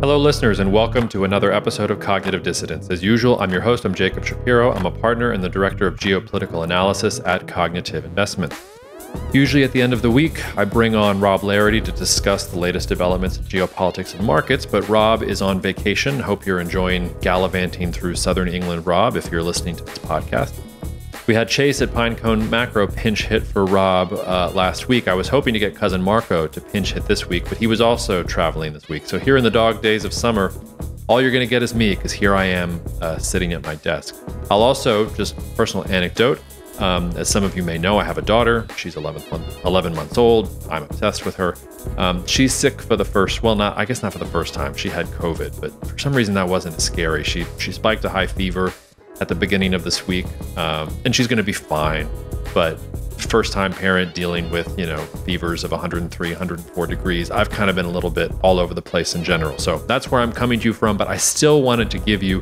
Hello, listeners, and welcome to another episode of Cognitive Dissidence. As usual, I'm your host. I'm Jacob Shapiro. I'm a partner and the director of geopolitical analysis at Cognitive Investments. Usually at the end of the week, I bring on Rob Larity to discuss the latest developments in geopolitics and markets, but Rob is on vacation. Hope you're enjoying gallivanting through southern England, Rob, if you're listening to this podcast. We had Chase at Pinecone Macro pinch hit for Rob last week. I was hoping to get cousin Marko to pinch hit this week, but he was also traveling this week. So here in the dog days of summer, all you're going to get is me, because here I am sitting at my desk. I'll also, just personal anecdote, as some of you may know, I have a daughter. She's 11 months old. I'm obsessed with her. She's sick for the first, I guess not for the first time. She had COVID, but for some reason that wasn't as scary. She spiked a high fever at the beginning of this week, and she's going to be fine. But first-time parent dealing with, fevers of 103, 104 degrees, I've kind of been a little bit all over the place in general. So that's where I'm coming to you from, but I still wanted to give you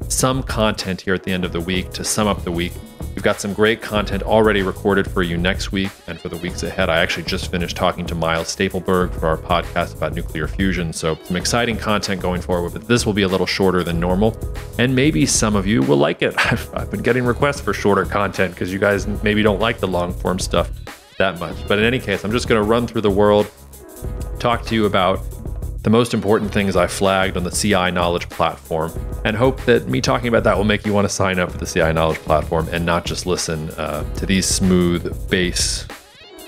some content here at the end of the week to sum up the week. We've got some great content already recorded for you next week and for the weeks ahead. I actually just finished talking to Miles Stapleberg for our podcast about nuclear fusion, so some exciting content going forward, but this will be a little shorter than normal, and maybe some of you will like it. I've been getting requests for shorter content because you guys maybe don't like the long-form stuff that much. But in any case, I'm just going to run through the world, talk to you about the most important things I flagged on the CI Knowledge platform, and hope that me talking about that will make you want to sign up for the CI Knowledge platform and not just listen to these smooth bass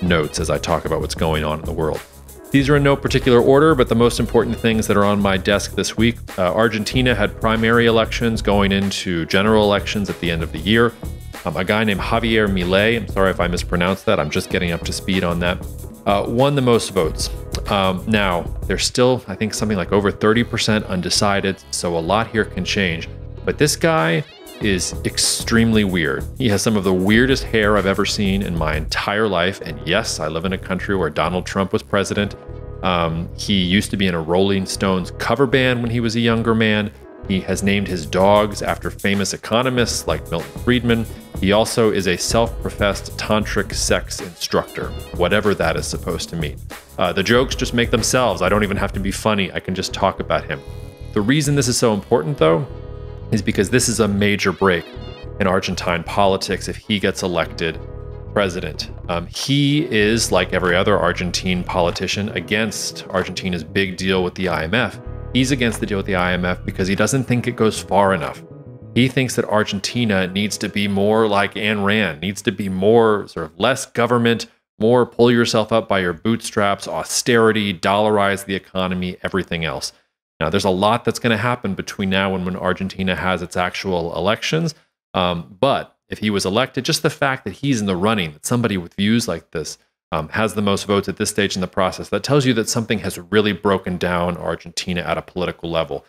notes as I talk about what's going on in the world. These are in no particular order, but the most important things that are on my desk this week. Argentina had primary elections going into general elections at the end of the year. A guy named Javier Milei, I'm sorry if I mispronounced that, I'm just getting up to speed on that, won the most votes. Now, there's still, I think, something like over 30% undecided, so a lot here can change. But this guy is extremely weird. He has some of the weirdest hair I've ever seen in my entire life. And yes, I live in a country where Donald Trump was president. He used to be in a Rolling Stones cover band when he was a younger man. He has named his dogs after famous economists like Milton Friedman. He also is a self-professed tantric sex instructor, whatever that is supposed to mean. The jokes just make themselves. I don't even have to be funny. I can just talk about him. The reason this is so important, though, is because this is a major break in Argentine politics if he gets elected president. He is, like every other Argentine politician, against Argentina's big deal with the IMF. He's against the deal with the IMF because he doesn't think it goes far enough. He thinks that Argentina needs to be more like Ayn Rand, needs to be more sort of less government, more pull yourself up by your bootstraps, austerity, dollarize the economy, everything else. Now, there's a lot that's going to happen between now and when Argentina has its actual elections. But if he was elected, just the fact that he's in the running, that somebody with views like this has the most votes at this stage in the process, that tells you that something has really broken down Argentina at a political level.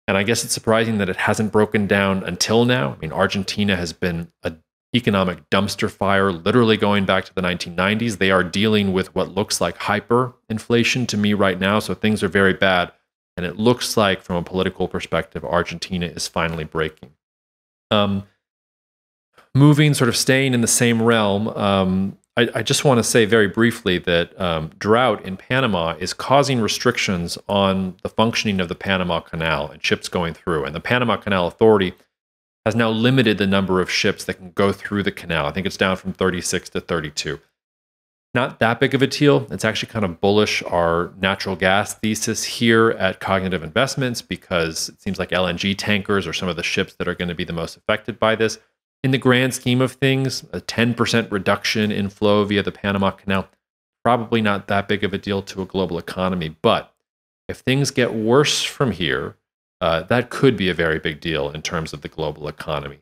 And I guess it's surprising that it hasn't broken down until now. I mean, Argentina has been an economic dumpster fire, literally going back to the 1990s. They are dealing with what looks like hyperinflation to me right now, so things are very bad. And it looks like, from a political perspective, Argentina is finally breaking. Moving, sort of staying in the same realm, I just want to say very briefly that drought in Panama is causing restrictions on the functioning of the Panama Canal and ships going through. And the Panama Canal Authority has now limited the number of ships that can go through the canal. I think it's down from 36 to 32. Not that big of a deal. It's actually kind of bullish our natural gas thesis here at Cognitive Investments, because it seems like LNG tankers are some of the ships that are going to be the most affected by this. In the grand scheme of things, a 10% reduction in flow via the Panama Canal, probably not that big of a deal to a global economy. But if things get worse from here, that could be a very big deal in terms of the global economy.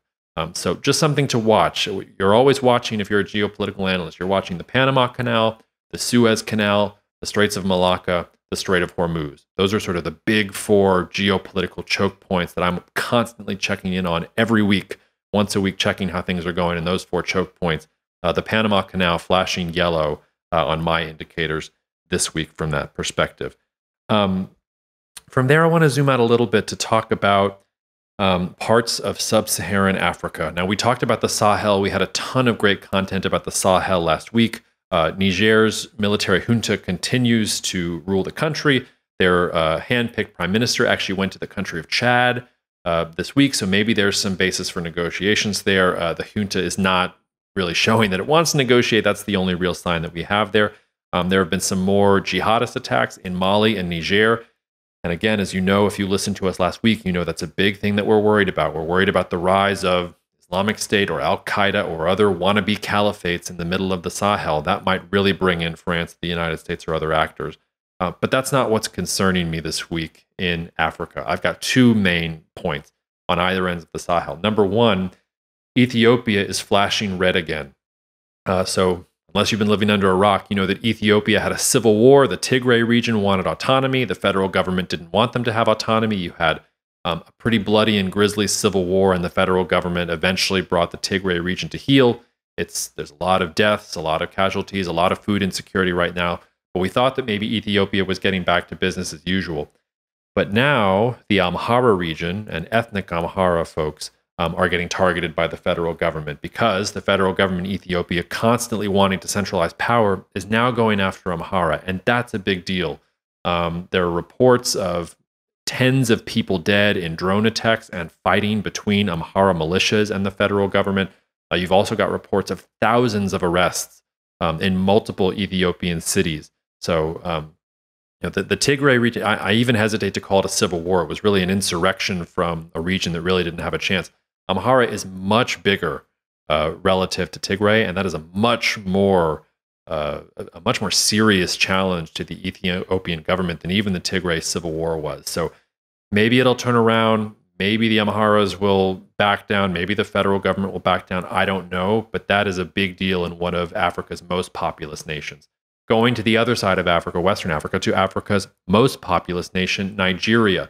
So just something to watch. You're always watching, if you're a geopolitical analyst, you're watching the Panama Canal, the Suez Canal, the Straits of Malacca, the Strait of Hormuz. Those are sort of the big four geopolitical choke points that I'm constantly checking in on every week. Once a week, checking how things are going in those four choke points. The Panama Canal flashing yellow on my indicators this week from that perspective. From there, I want to zoom out a little bit to talk about parts of sub-Saharan Africa. Now, we talked about the Sahel. We had a ton of great content about the Sahel last week. Niger's military junta continues to rule the country. Their hand-picked prime minister actually went to the country of Chad this week, so maybe there's some basis for negotiations there. The junta is not really showing that it wants to negotiate. That's the only real sign that we have there. There have been some more jihadist attacks in Mali and Niger. And again, as you know, if you listened to us last week, you know that's a big thing that we're worried about. We're worried about the rise of Islamic State or Al-Qaeda or other wannabe caliphates in the middle of the Sahel. That might really bring in France, the United States, or other actors. But that's not what's concerning me this week in Africa. I've got two main points on either end of the Sahel. Number one, Ethiopia is flashing red again. So unless you've been living under a rock, you know that Ethiopia had a civil war. The Tigray region wanted autonomy. The federal government didn't want them to have autonomy. You had a pretty bloody and grisly civil war, and the federal government eventually brought the Tigray region to heel. There's a lot of deaths, a lot of casualties, a lot of food insecurity right now. But we thought that maybe Ethiopia was getting back to business as usual. But now the Amhara region and ethnic Amhara folks are getting targeted by the federal government because the federal government in Ethiopia, constantly wanting to centralize power, is now going after Amhara, and that's a big deal. There are reports of tens of people dead in drone attacks and fighting between Amhara militias and the federal government. You've also got reports of thousands of arrests in multiple Ethiopian cities. So the Tigray region, I even hesitate to call it a civil war. It was really an insurrection from a region that really didn't have a chance. Amhara is much bigger relative to Tigray, and that is a much more serious challenge to the Ethiopian government than even the Tigray civil war was. So maybe it'll turn around. Maybe the Amharas will back down. Maybe the federal government will back down. I don't know, but that is a big deal in one of Africa's most populous nations. Going to the other side of Africa, Western Africa, to Africa's most populous nation, Nigeria.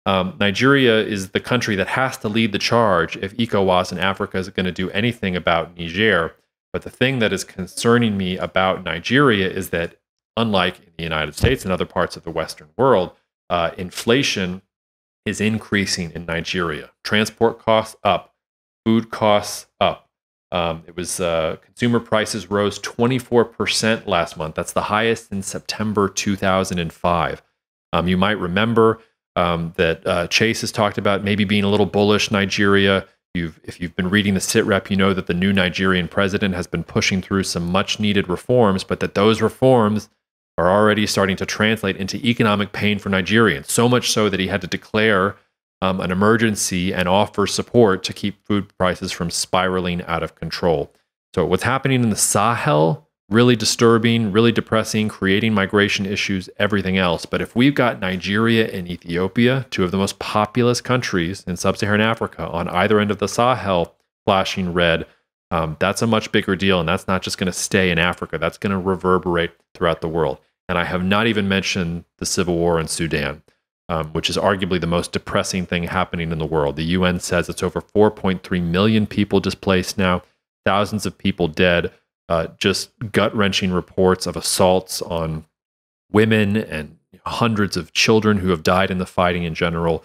Nigeria is the country that has to lead the charge if ECOWAS and Africa is going to do anything about Niger. But the thing that is concerning me about Nigeria is that, unlike in the United States and other parts of the Western world, inflation is increasing in Nigeria. Transport costs up, food costs up. Consumer prices rose 24% last month. That's the highest in September 2005. You might remember that Chase has talked about maybe being a little bullish Nigeria. If you've been reading the SITREP, you know that the new Nigerian president has been pushing through some much needed reforms, but that those reforms are already starting to translate into economic pain for Nigerians, so much so that he had to declare an emergency and offer support to keep food prices from spiraling out of control. So what's happening in the Sahel, really disturbing, really depressing, creating migration issues, everything else. But if we've got Nigeria and Ethiopia, two of the most populous countries in sub-Saharan Africa, on either end of the Sahel, flashing red, that's a much bigger deal. And that's not just going to stay in Africa. That's going to reverberate throughout the world. And I have not even mentioned the civil war in Sudan, which is arguably the most depressing thing happening in the world. The UN says it's over 4.3 million people displaced now, thousands of people dead. Just gut-wrenching reports of assaults on women and hundreds of children who have died in the fighting in general.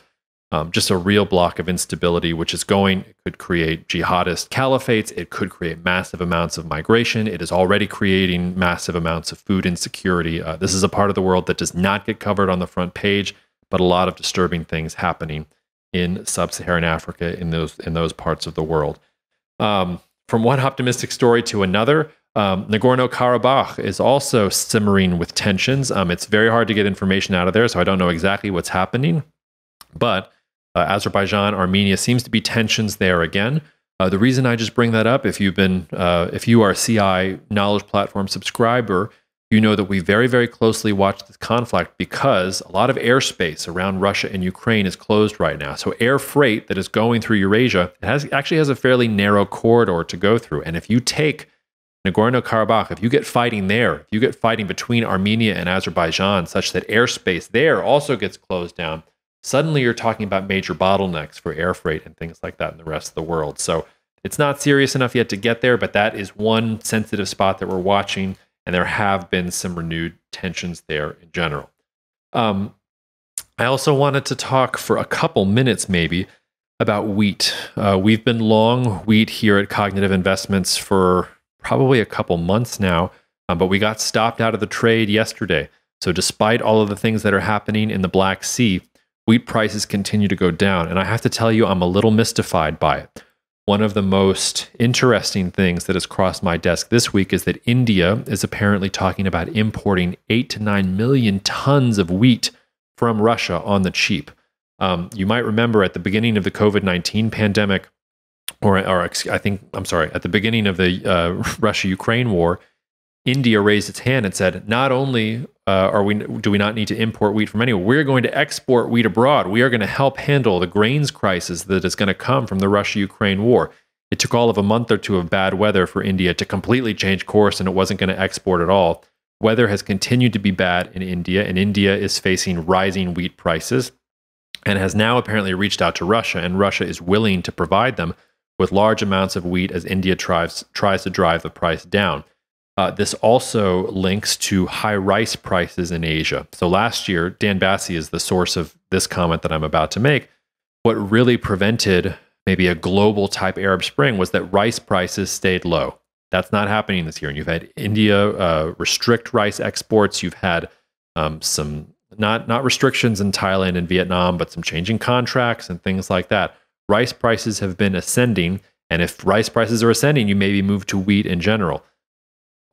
Just a real block of instability, which is it could create jihadist caliphates. It could create massive amounts of migration. It is already creating massive amounts of food insecurity. This is a part of the world that does not get covered on the front page, but a lot of disturbing things happening in sub-Saharan Africa in those parts of the world. From one optimistic story to another, Nagorno-Karabakh is also simmering with tensions. It's very hard to get information out of there, so I don't know exactly what's happening. But Azerbaijan, Armenia, seems to be tensions there again. The reason I just bring that up, if you are a CI Knowledge Platform subscriber, you know that we very, very closely watch this conflict because a lot of airspace around Russia and Ukraine is closed right now. So air freight that is going through Eurasia actually has a fairly narrow corridor to go through. And if you take Nagorno-Karabakh, if you get fighting there, if you get fighting between Armenia and Azerbaijan such that airspace there also gets closed down, suddenly you're talking about major bottlenecks for air freight and things like that in the rest of the world. So it's not serious enough yet to get there, but that is one sensitive spot that we're watching. And there have been some renewed tensions there in general. I also wanted to talk for a couple minutes maybe about wheat. We've been long wheat here at Cognitive Investments for probably a couple months now, but we got stopped out of the trade yesterday. So despite all of the things that are happening in the Black Sea, wheat prices continue to go down. And I have to tell you, I'm a little mystified by it. One of the most interesting things that has crossed my desk this week is that India is apparently talking about importing 8 to 9 million tons of wheat from Russia on the cheap. You might remember at the beginning of the COVID-19 pandemic, at the beginning of the Russia-Ukraine war, India raised its hand and said, not only do we not need to import wheat from anywhere, we're going to export wheat abroad. We are going to help handle the grains crisis that is going to come from the Russia-Ukraine war. It took all of a month or two of bad weather for India to completely change course, and it wasn't going to export at all. Weather has continued to be bad in India, and India is facing rising wheat prices and has now apparently reached out to Russia, and Russia is willing to provide them with large amounts of wheat as India tries to drive the price down. This also links to high rice prices in Asia. So last year, Dan Bassi is the source of this comment that I'm about to make. What really prevented maybe a global type Arab Spring was that rice prices stayed low. That's not happening this year. And you've had India restrict rice exports. You've had some not restrictions in Thailand and Vietnam, but some changing contracts and things like that. Rice prices have been ascending. And if rice prices are ascending, you maybe move to wheat in general.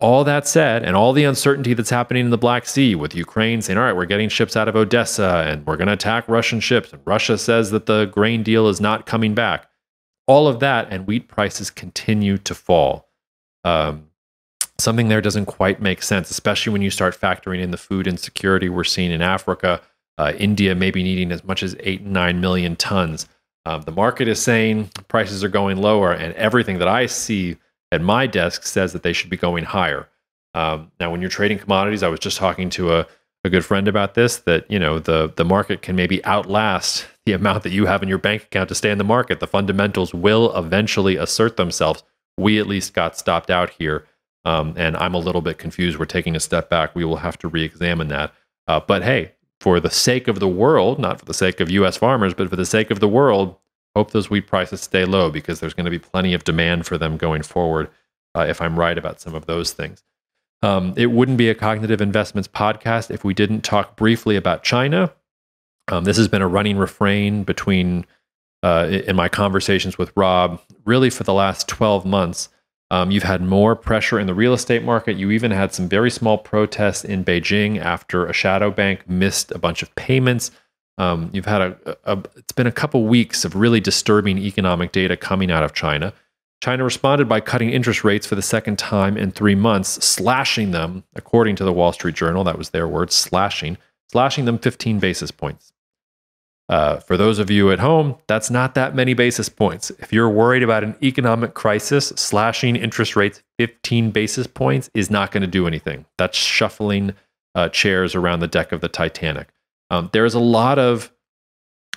All that said, and all the uncertainty that's happening in the Black Sea with Ukraine saying, all right, we're getting ships out of Odessa and we're going to attack Russian ships. And Russia says that the grain deal is not coming back. All of that and wheat prices continue to fall. Something there doesn't quite make sense, especially when you start factoring in the food insecurity we're seeing in Africa. India may be needing as much as 8 and 9 million tons. The market is saying prices are going lower, and everything that I see at my desk says that they should be going higher. Now, when you're trading commodities, I was just talking to a good friend about this, that the market can maybe outlast the amount that you have in your bank account to stay in the market. The fundamentals will eventually assert themselves. We at least got stopped out here, and I'm a little bit confused. We're taking a step back. We will have to re-examine that. But hey, for the sake of the world, not for the sake of U.S. farmers, but for the sake of the world, hope those wheat prices stay low, because there's going to be plenty of demand for them going forward, if I'm right about some of those things. It wouldn't be a Cognitive Investments podcast if we didn't talk briefly about China. This has been a running refrain between in my conversations with Rob, really for the last 12 months. You've had more pressure in the real estate market. You even had some very small protests in Beijing after a shadow bank missed a bunch of payments. You've had it's been a couple weeks of really disturbing economic data coming out of China. China responded by cutting interest rates for the second time in 3 months, slashing them, according to the Wall Street Journal, that was their word, slashing them 15 basis points. For those of you at home, that's not that many basis points. If you're worried about an economic crisis, slashing interest rates 15 basis points is not going to do anything. That's shuffling chairs around the deck of the Titanic. There is a lot of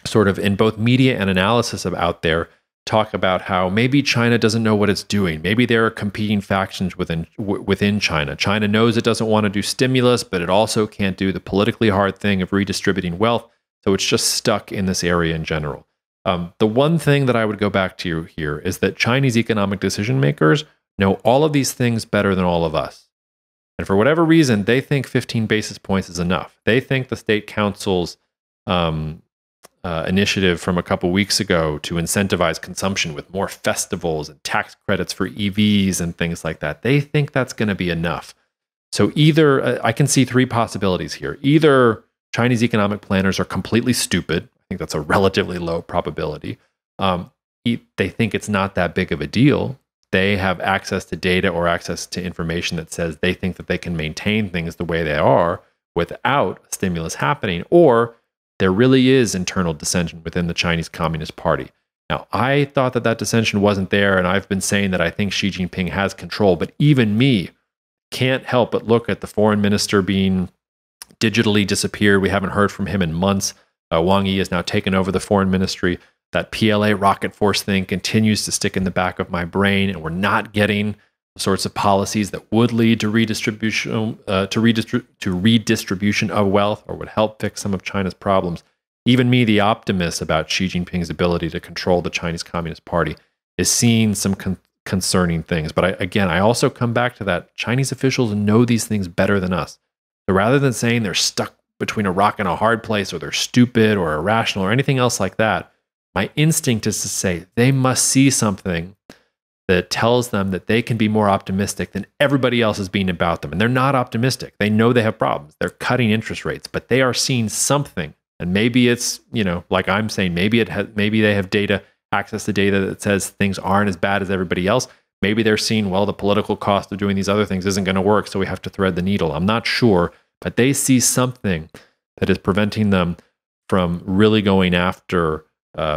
sort of in both media and analysis out there talk about how maybe China doesn't know what it's doing. Maybe there are competing factions within China. China knows it doesn't want to do stimulus, but it also can't do the politically hard thing of redistributing wealth. So it's just stuck in this area in general. The one thing that I would go back to here is that Chinese economic decision makers know all of these things better than all of us. And for whatever reason, they think 15 basis points is enough. They think the state council's initiative from a couple weeks ago to incentivize consumption with more festivals and tax credits for EVs and things like that, they think that's going to be enough. So either, I can see three possibilities here. Either Chinese economic planners are completely stupid. I think that's a relatively low probability. They think it's not that big of a deal. They have access to data or access to information that says they think that they can maintain things the way they are without stimulus happening, or there really is internal dissension within the Chinese Communist Party. Now, I thought that dissension wasn't there, and I've been saying that I think Xi Jinping has control, but even me can't help but look at the foreign minister being digitally disappeared. We haven't heard from him in months. Wang Yi has now taken over the foreign ministry. That PLA rocket force thing continues to stick in the back of my brain, and we're not getting the sorts of policies that would lead to redistribution of wealth or would help fix some of China's problems. Even me, the optimist about Xi Jinping's ability to control the Chinese Communist Party, is seeing some concerning things. But I also come back to that Chinese officials know these things better than us. So rather than saying they're stuck between a rock and a hard place, or they're stupid or irrational or anything else like that, my instinct is to say they must see something that tells them that they can be more optimistic than everybody else is being about them. And they're not optimistic. They know they have problems. They're cutting interest rates, but they are seeing something. And maybe it's, like I'm saying, maybe they have access to data that says things aren't as bad as everybody else. Maybe they're seeing, well, the political cost of doing these other things isn't going to work, so we have to thread the needle. I'm not sure, but they see something that is preventing them from really going after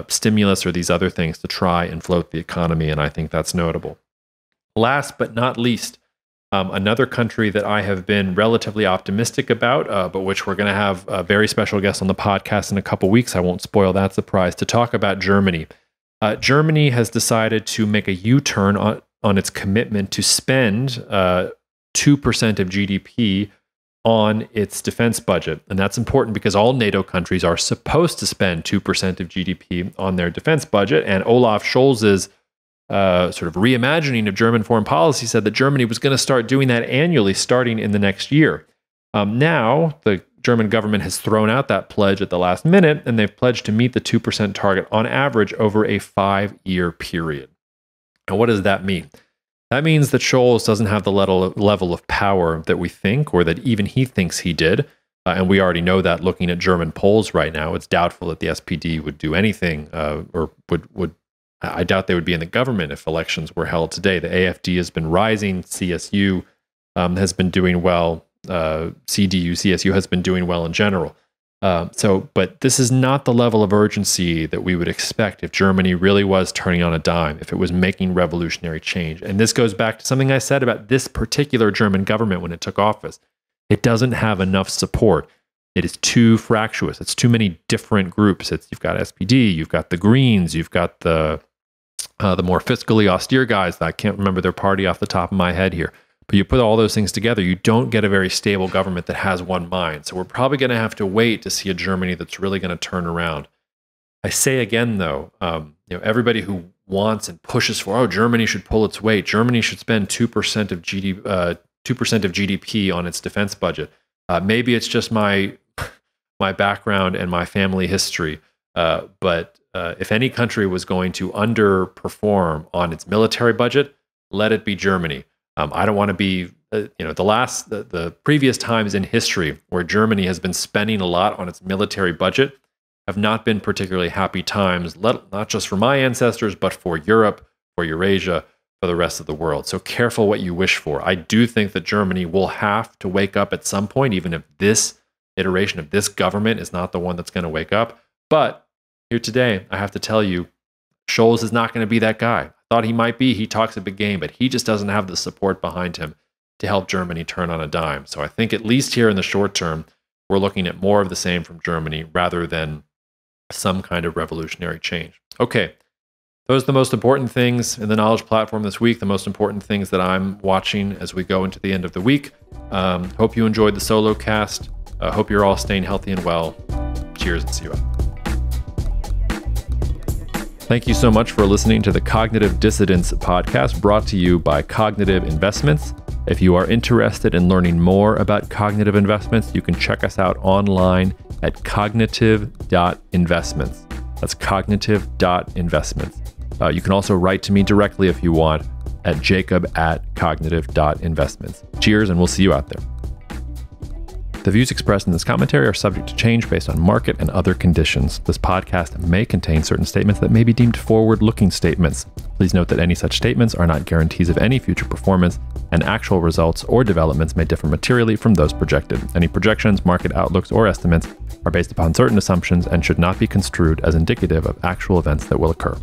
stimulus or these other things to try and float the economy, and I think that's notable. Last but not least, another country that I have been relatively optimistic about, but which we're going to have a very special guest on the podcast in a couple weeks. I won't spoil that surprise, to talk about Germany. Germany has decided to make a U-turn on its commitment to spend 2% of GDP on its defense budget. And that's important because all NATO countries are supposed to spend 2% of GDP on their defense budget. And Olaf Scholz's sort of reimagining of German foreign policy said that Germany was going to start doing that annually starting in the next year. Now, the German government has thrown out that pledge at the last minute, and they've pledged to meet the 2% target on average over a 5-year period. Now, what does that mean? That means that Scholz doesn't have the level of power that we think, or that even he thinks he did. And we already know that looking at German polls right now. It's doubtful that the SPD would do anything, or would. I doubt they would be in the government if elections were held today. The AfD has been rising. CSU has been doing well. CDU, CSU has been doing well in general. But this is not the level of urgency that we would expect if Germany really was turning on a dime, if it was making revolutionary change. And this goes back to something I said about this particular German government when it took office. It doesn't have enough support. It is too fractious. It's too many different groups. You've got SPD, you've got the Greens, you've got the more fiscally austere guys. I can't remember their party off the top of my head here. But you put all those things together, you don't get a very stable government that has one mind. So we're probably going to have to wait to see a Germany that's really going to turn around. I say again, though, everybody who wants and pushes for, Germany should pull its weight. Germany should spend 2% of GDP on its defense budget. Maybe it's just my background and my family history. But if any country was going to underperform on its military budget, let it be Germany. I don't want to be, the previous times in history where Germany has been spending a lot on its military budget have not been particularly happy times, not just for my ancestors, but for Europe, for Eurasia, for the rest of the world. So careful what you wish for. I do think that Germany will have to wake up at some point, even if this iteration of this government is not the one that's going to wake up. But here today, I have to tell you, Scholz is not going to be that guy. Thought he might be. He talks a big game, but he just doesn't have the support behind him to help Germany turn on a dime. So I think at least here in the short term, we're looking at more of the same from Germany rather than some kind of revolutionary change. Okay, those are the most important things in the Knowledge Platform this week, the most important things that I'm watching as we go into the end of the week. Hope you enjoyed the solo cast. Hope you're all staying healthy and well. Cheers and see you out. Thank you so much for listening to the Cognitive Dissidence podcast brought to you by Cognitive Investments. If you are interested in learning more about cognitive investments, you can check us out online at cognitive.investments. That's cognitive.investments. You can also write to me directly if you want at jacob@cognitive.investments. Cheers, and we'll see you out there. The views expressed in this commentary are subject to change based on market and other conditions. This podcast may contain certain statements that may be deemed forward-looking statements. Please note that any such statements are not guarantees of any future performance, and actual results or developments may differ materially from those projected. Any projections, market outlooks, or estimates are based upon certain assumptions and should not be construed as indicative of actual events that will occur.